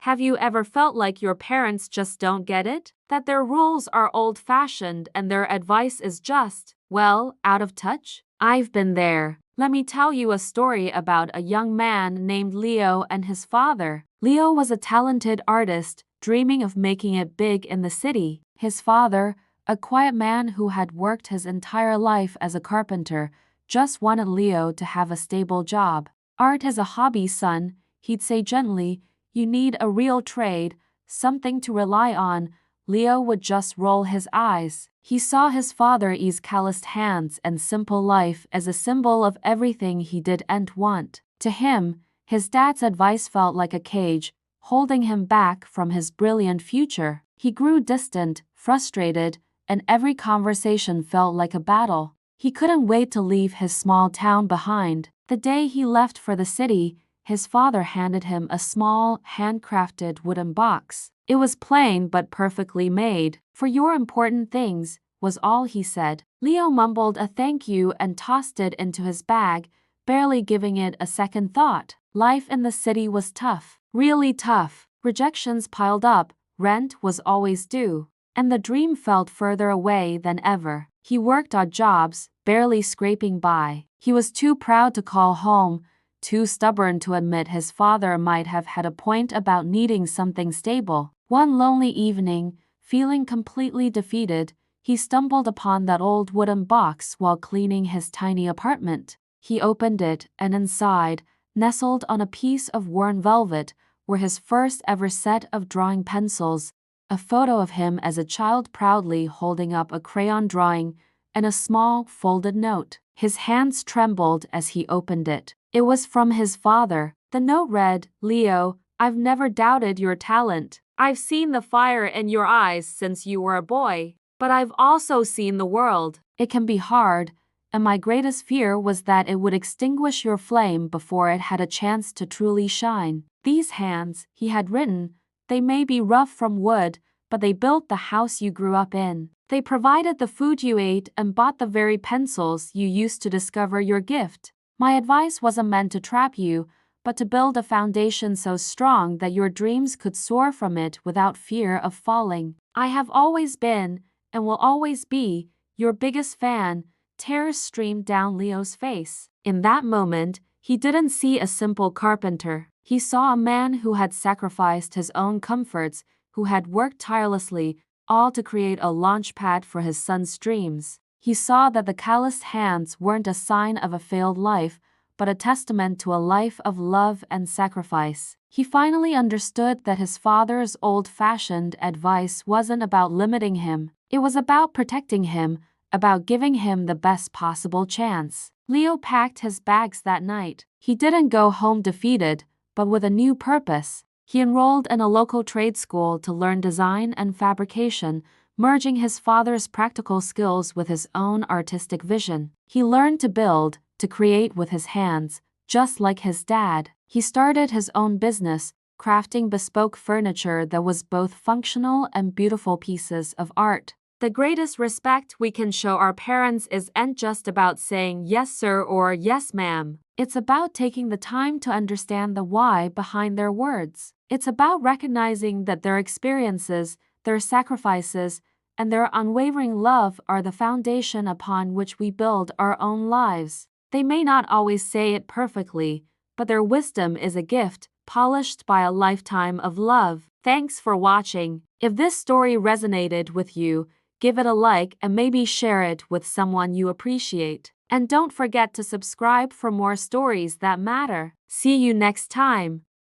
Have you ever felt like your parents just don't get it? That their rules are old-fashioned and their advice is just, well, out of touch? I've been there. Let me tell you a story about a young man named Leo and his father. Leo was a talented artist, dreaming of making it big in the city. His father, a quiet man who had worked his entire life as a carpenter, just wanted Leo to have a stable job. Art is a hobby, son, he'd say gently. You need a real trade, something to rely on. Leo would just roll his eyes. He saw his father ease calloused hands and simple life as a symbol of everything he didn't want. To him, his dad's advice felt like a cage, holding him back from his brilliant future. He grew distant, frustrated, and every conversation felt like a battle. He couldn't wait to leave his small town behind. The day he left for the city, his father handed him a small, handcrafted wooden box. It was plain but perfectly made. For your important things, was all he said. Leo mumbled a thank you and tossed it into his bag, barely giving it a second thought. Life in the city was tough, really tough. Rejections piled up, rent was always due, and the dream felt further away than ever. He worked odd jobs, barely scraping by. He was too proud to call home, too stubborn to admit his father might have had a point about needing something stable. One lonely evening, feeling completely defeated, he stumbled upon that old wooden box while cleaning his tiny apartment. He opened it, and inside, nestled on a piece of worn velvet, were his first ever set of drawing pencils, a photo of him as a child proudly holding up a crayon drawing, and a small, folded note. His hands trembled as he opened it. It was from his father. The note read, "Leo, I've never doubted your talent. I've seen the fire in your eyes since you were a boy, but I've also seen the world. It can be hard, and my greatest fear was that it would extinguish your flame before it had a chance to truly shine." These hands, he had written, they may be rough from wood, but they built the house you grew up in. They provided the food you ate and bought the very pencils you used to discover your gift. My advice wasn't meant to trap you, but to build a foundation so strong that your dreams could soar from it without fear of falling. I have always been, and will always be, your biggest fan. Tears streamed down Leo's face. In that moment, he didn't see a simple carpenter. He saw a man who had sacrificed his own comforts, who had worked tirelessly, all to create a launch pad for his son's dreams. He saw that the calloused hands weren't a sign of a failed life, but a testament to a life of love and sacrifice. He finally understood that his father's old-fashioned advice wasn't about limiting him. It was about protecting him, about giving him the best possible chance. Leo packed his bags that night. He didn't go home defeated, but with a new purpose. He enrolled in a local trade school to learn design and fabrication, merging his father's practical skills with his own artistic vision. He learned to build, to create with his hands, just like his dad. He started his own business, crafting bespoke furniture that was both functional and beautiful pieces of art. The greatest respect we can show our parents isn't just about saying yes sir or yes ma'am. It's about taking the time to understand the why behind their words. It's about recognizing that their experiences, their sacrifices, and their unwavering love are the foundation upon which we build our own lives. They may not always say it perfectly, but their wisdom is a gift, polished by a lifetime of love. Thanks for watching. If this story resonated with you, give it a like and maybe share it with someone you appreciate. And don't forget to subscribe for more stories that matter. See you next time.